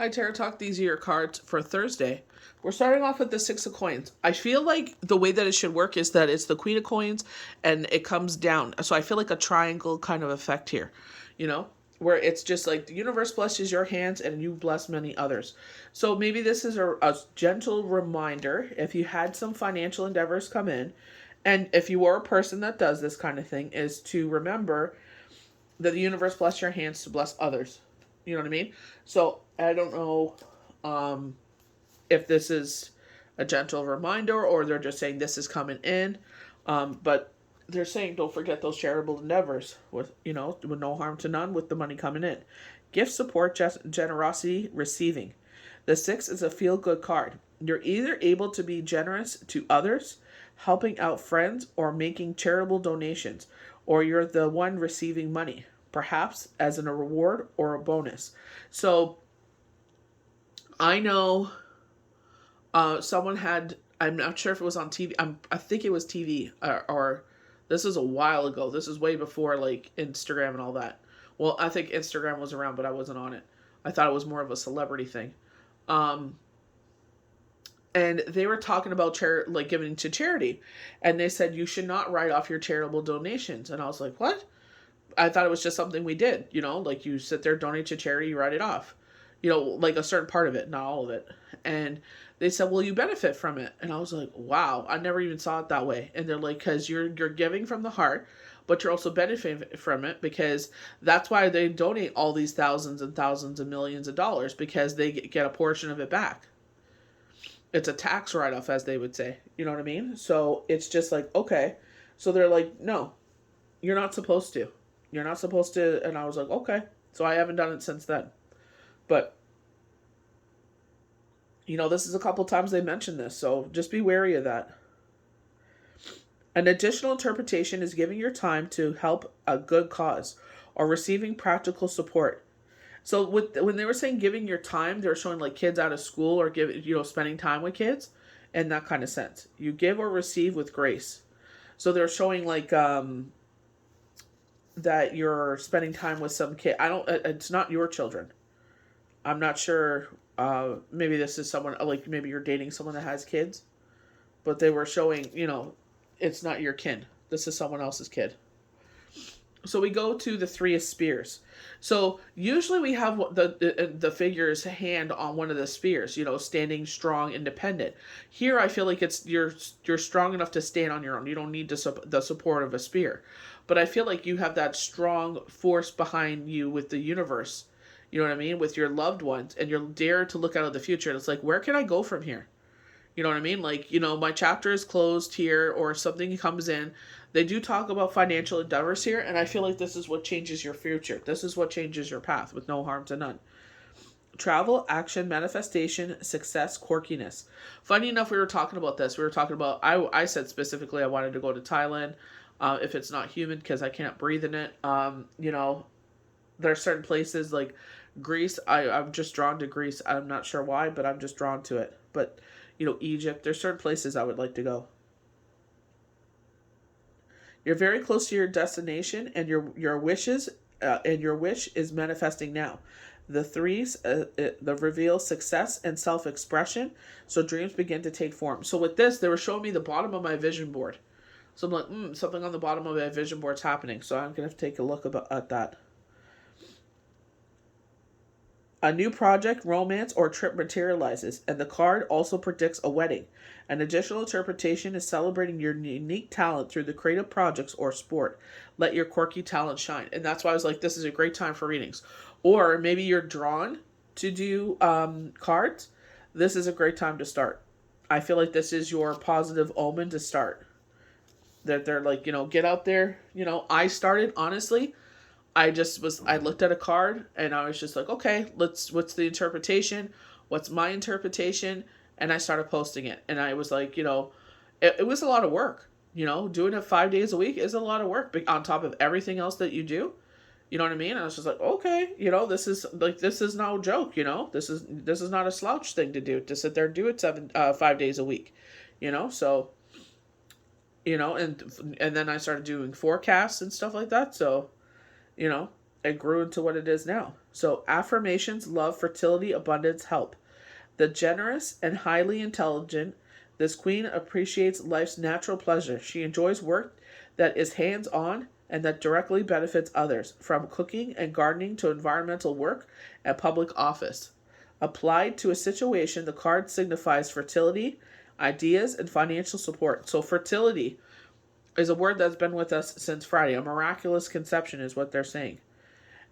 Hi, Tarot Talk. These are your cards for Thursday. We're starting off with the Six of Coins. I feel like the way that it should work is that it's the Queen of Coins and it comes down. So I feel like a triangle kind of effect here, where it's just like the universe blesses your hands and you bless many others. So maybe this is a gentle reminder if you had some financial endeavors come in, and if you are a person that does this kind of thing, is to remember that the universe bless your hands to bless others. You know what I mean? So I don't know if this is a gentle reminder or they're just saying this is coming in. But they're saying don't forget those charitable endeavors with no harm to none with the money coming in. Gift support, generosity, receiving. The 6 is a feel good card. You're either able to be generous to others, helping out friends, or making charitable donations, or you're the one receiving money, perhaps as a reward or a bonus. So I know someone had, I'm not sure if it was on TV, I think it was TV, or this is a while ago. This is way before like Instagram and all that. Well, I think Instagram was around, but I wasn't on it. I thought it was more of a celebrity thing. And they were talking about like giving to charity, and they said you should not write off your charitable donations. And I was like, what? I thought it was just something we did, like you sit there, donate to charity, you write it off, like a certain part of it, not all of it. And they said, well, you benefit from it. And I was like, wow, I never even saw it that way. And they're like, because you're giving from the heart, but you're also benefiting from it, because that's why they donate all these thousands and thousands and millions of dollars, because they get a portion of it back. It's a tax write-off, as they would say. You know what I mean? So it's just like, okay. So they're like, no, you're not supposed to. You're not supposed to. And I was like, okay. So I haven't done it since then. But, this is a couple times they mentioned this. So just be wary of that. An additional interpretation is giving your time to help a good cause or receiving practical support. So when they were saying giving your time, they were showing like kids out of school or spending time with kids in that kind of sense. You give or receive with grace. So they're showing like that you're spending time with some kid. It's not your children. I'm not sure. Maybe this is someone, like maybe you're dating someone that has kids, but they were showing, it's not your kin. This is someone else's kid. So we go to the 3 of Spears. So usually we have the figure's hand on one of the spears, standing strong, independent. Here I feel like it's you're strong enough to stand on your own. You don't need the support of a spear. But I feel like you have that strong force behind you with the universe. You know what I mean? With your loved ones, and you're dare to look out of the future. And it's like, where can I go from here? You know what I mean? Like, my chapter is closed here, or something comes in. They do talk about financial endeavors here, and I feel like this is what changes your future. This is what changes your path, with no harm to none. Travel, action, manifestation, success, quirkiness. Funny enough, we were talking about this. We were talking about, I said specifically I wanted to go to Thailand, if it's not humid, because I can't breathe in it. There are certain places like Greece. I'm just drawn to Greece. I'm not sure why, but I'm just drawn to it. But Egypt. There's certain places I would like to go. You're very close to your destination, and your wishes, and your wish is manifesting now. The 3s, the reveal success and self-expression. So dreams begin to take form. So with this, they were showing me the bottom of my vision board. So I'm like, something on the bottom of my vision board's happening. So I'm gonna have to take a look at that. A new project, romance, or trip materializes, and the card also predicts a wedding. An additional interpretation is celebrating your unique talent through the creative projects or sport. Let your quirky talent shine. And that's why I was like, this is a great time for readings. Or maybe you're drawn to do cards. This is a great time to start. I feel like this is your positive omen to start. That they're like, get out there. I started, honestly, I looked at a card and I was just like, okay, what's the interpretation? What's my interpretation? And I started posting it. And I was like, it was a lot of work, doing it 5 days a week is a lot of work on top of everything else that you do. You know what I mean? I was just like, okay, this is no joke, this is not a slouch thing to do, to sit there and do it 5 days a week, so, and then I started doing forecasts and stuff like that. So, it grew into what it is now. So affirmations: love, fertility, abundance, help. The generous and highly intelligent, this queen appreciates life's natural pleasure. She enjoys work that is hands on and that directly benefits others, from cooking and gardening to environmental work and public office. Applied to a situation, the card signifies fertility, ideas, and financial support. So, fertility is a word that's been with us since Friday. A miraculous conception is what they're saying,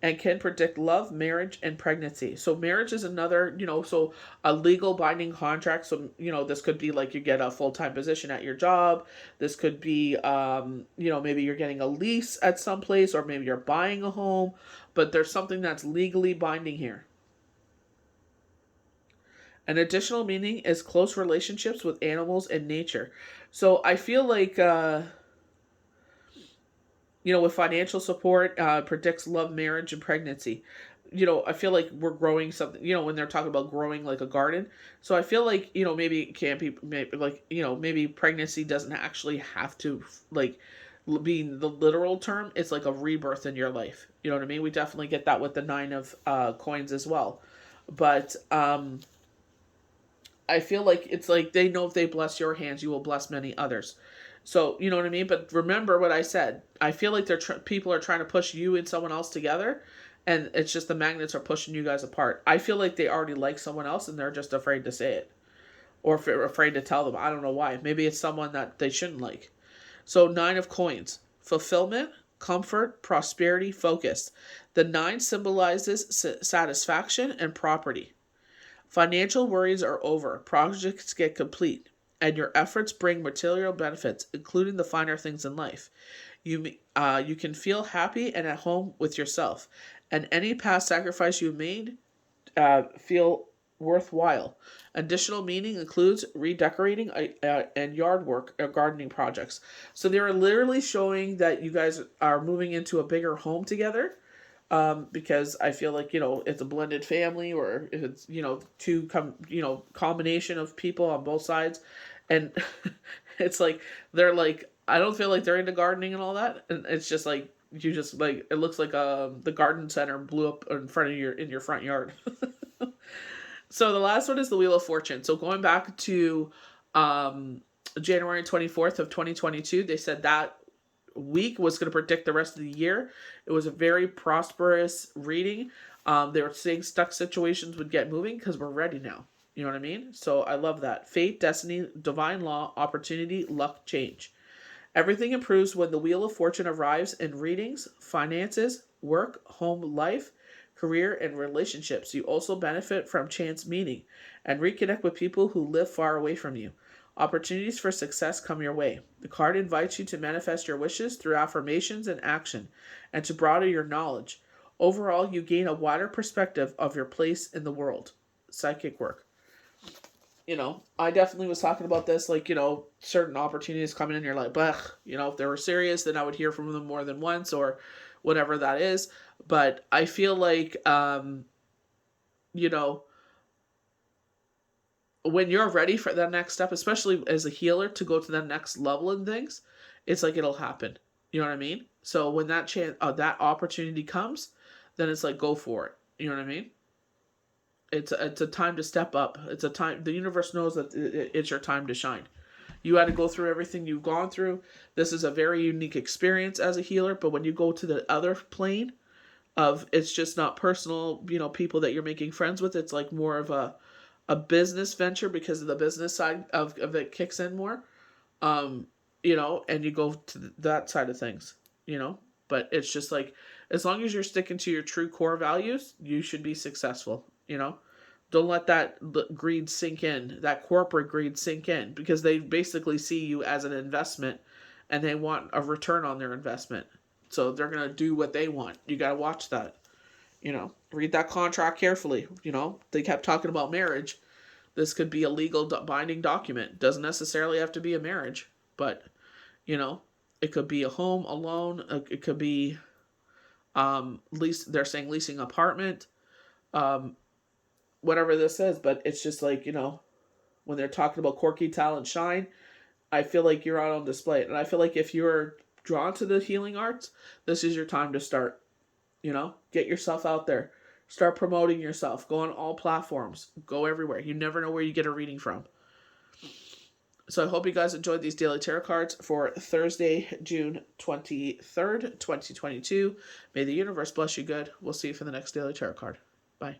and can predict love, marriage, and pregnancy. So marriage is another, so a legal binding contract. So, this could be like you get a full-time position at your job. This could be, maybe you're getting a lease at some place, or maybe you're buying a home, but there's something that's legally binding here. An additional meaning is close relationships with animals and nature. So I feel like, with financial support, predicts love, marriage, and pregnancy. I feel like we're growing something, when they're talking about growing like a garden. So I feel like, maybe it can't be, maybe pregnancy doesn't actually have to, like, be the literal term. It's like a rebirth in your life. You know what I mean? We definitely get that with the 9 of coins as well. But I feel like it's like they know if they bless your hands, you will bless many others. So, you know what I mean? But remember what I said. I feel like people are trying to push you and someone else together, and it's just the magnets are pushing you guys apart. I feel like they already like someone else, and they're just afraid to say it. Or afraid to tell them. I don't know why. Maybe it's someone that they shouldn't like. So, 9 of coins. Fulfillment, comfort, prosperity, focus. The 9 symbolizes satisfaction and property. Financial worries are over, projects get complete, and your efforts bring material benefits, including the finer things in life. You can feel happy and at home with yourself, and any past sacrifice you made feel worthwhile. Additional meaning includes redecorating and yard work or gardening projects. So they are literally showing that you guys are moving into a bigger home together. Because I feel like, it's a blended family, or if it's, combination of people on both sides. And it's like, they're like, I don't feel like they're into gardening and all that. And it's just like, it looks like the garden center blew up in front of in your front yard. So the last one is the Wheel of Fortune. So going back to January 24th of 2022, they said that week was going to predict the rest of the year. It was a very prosperous reading. They were saying stuck situations would get moving because we're ready now. You know what I mean? So I love that. Fate, destiny, divine law, opportunity, luck, change. Everything improves when the Wheel of Fortune arrives in readings, finances, work, home life, career, and relationships. You also benefit from chance meeting and reconnect with people who live far away from you. Opportunities for success come your way. The card invites you to manifest your wishes through affirmations and action, and to broaden your knowledge. Overall, you gain a wider perspective of your place in the world. Psychic work. I definitely was talking about this, like, certain opportunities coming in, you're like, if they were serious, then I would hear from them more than once, or whatever that is. But I feel like, when you're ready for that next step, especially as a healer, to go to the next level in things, it's like it'll happen. You know what I mean? So when that that opportunity comes, then it's like, go for it. You know what I mean? It's a time to step up. It's a time. The universe knows that it's your time to shine. You had to go through everything you've gone through. This is a very unique experience as a healer. But when you go to the other plane of, it's just not personal, people that you're making friends with. It's like more of a business venture, because of the business side of it kicks in more, and you go to that side of things, but it's just like, as long as you're sticking to your true core values, you should be successful. Don't let that greed sink in, that corporate greed sink in, because they basically see you as an investment, and they want a return on their investment. So they're going to do what they want. You got to watch that. Read that contract carefully. They kept talking about marriage. This could be a legal binding document. Doesn't necessarily have to be a marriage, but, it could be a home, a loan. It could be, they're saying leasing apartment, whatever this is. But it's just like, when they're talking about quirky talent shine, I feel like you're out on display. And I feel like if you're drawn to the healing arts, this is your time to start. Get yourself out there. Start promoting yourself. Go on all platforms. Go everywhere. You never know where you get a reading from. So I hope you guys enjoyed these daily tarot cards for Thursday, June 23rd, 2022. May the universe bless you good. We'll see you for the next daily tarot card. Bye.